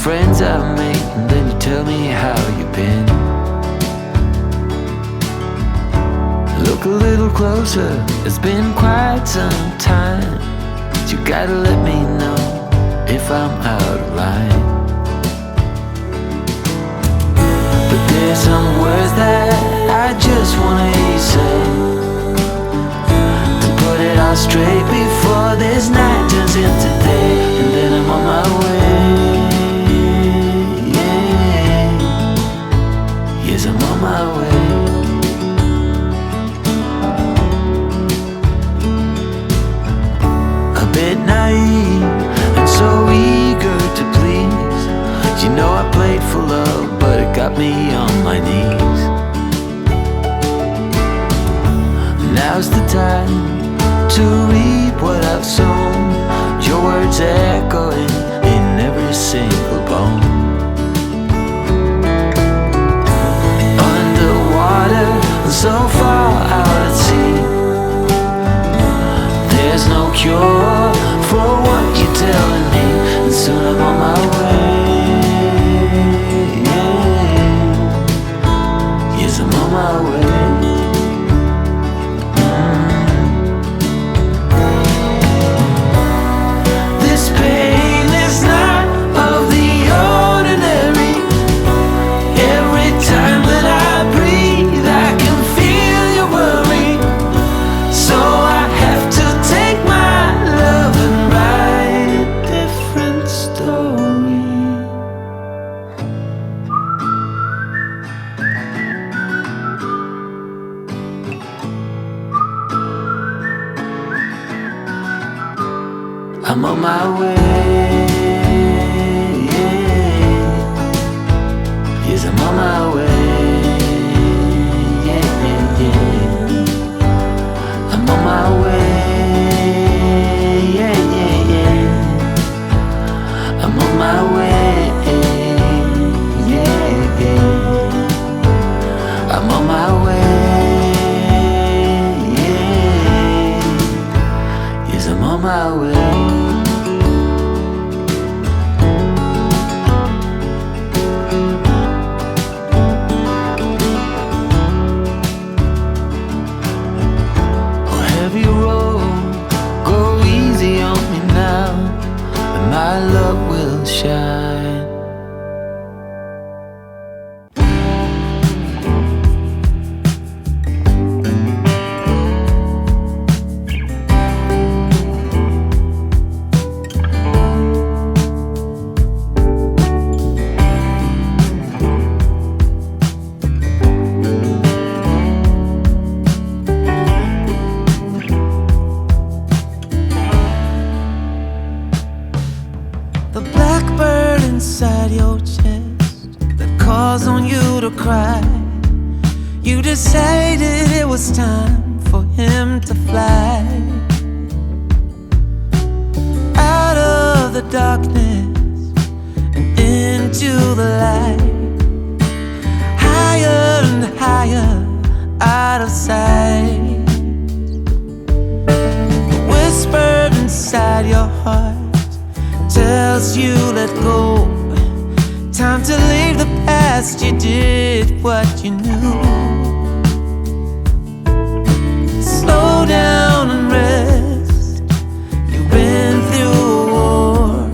friends I've made, and then you tell me how you've been. Look a little closer, it's been quite some time. You gotta let me know if I'm out of line. But there's some words that I just wanna hear you say, to put it all straight before this night turns into day. And then I'm on my way, yeah. Yes, I'm on my way. A bit naive and so eager to please. You know I played for love, but it got me on my knees. Now's the time to reap what I've sown. Your words echoing in every single bone. Underwater, so far out at sea, there's no cure for what you're telling me. And soon I'm on my way, yeah. Yes, I'm on my way. I'm on my way, yeah. Yes, I'm on my way, yeah, yeah, yeah. I'm on my way, yeah, yeah, yeah. I'm on my way, yeah, yeah. I'm on my way, yeah. Yes, I'm on my way. My love will shine. The blackbird inside your chest that calls on you to cry. You decided it was time for him to fly out of the darkness and into the light, higher and higher out of sight. The whisper inside your heart tells you let go. Time to leave the past. You did what you knew. Slow down and rest. You've been through a war.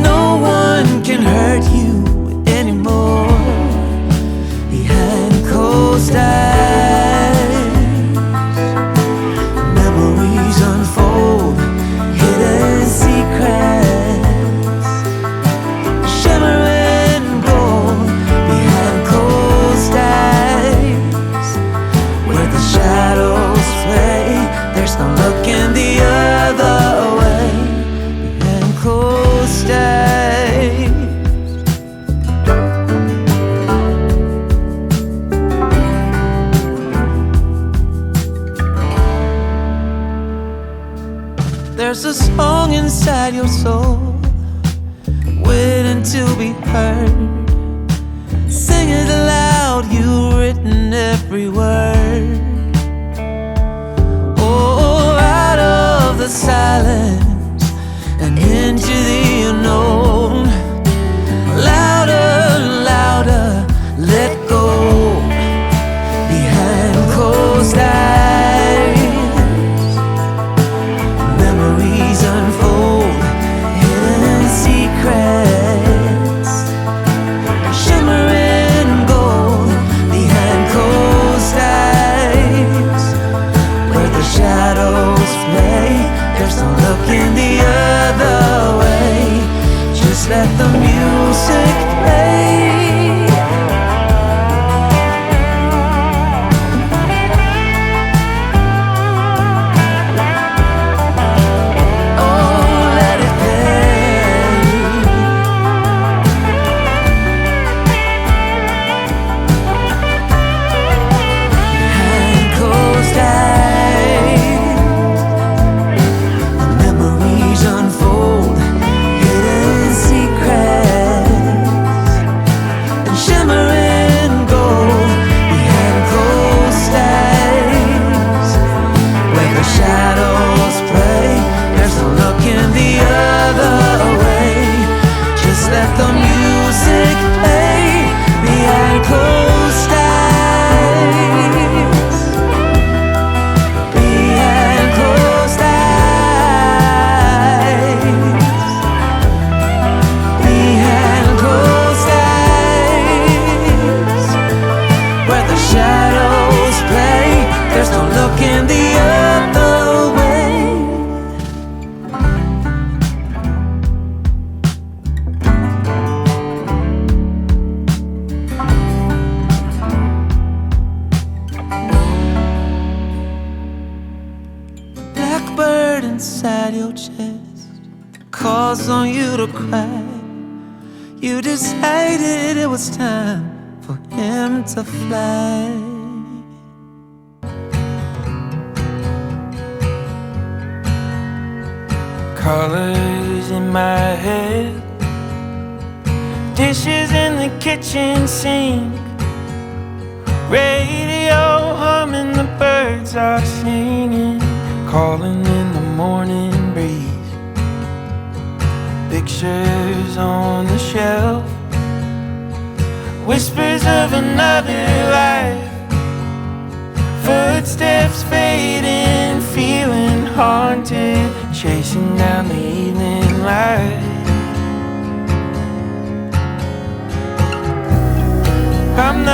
No one can hurt you anymore. Behind closed eyes, memories unfold, hidden secrets. There's a song inside your soul waiting to be heard. Sing it aloud, you've written every word. Oh, out of the silence and into the unknown, inside your chest calls on you to cry. You decided it was time for him to fly. Colors in my head, dishes in the kitchen sink, radio humming, the birds are singing, calling in the morning breeze. Pictures on the shelf, whispers of another life, footsteps fading, feeling haunted, chasing down the evening light. I'm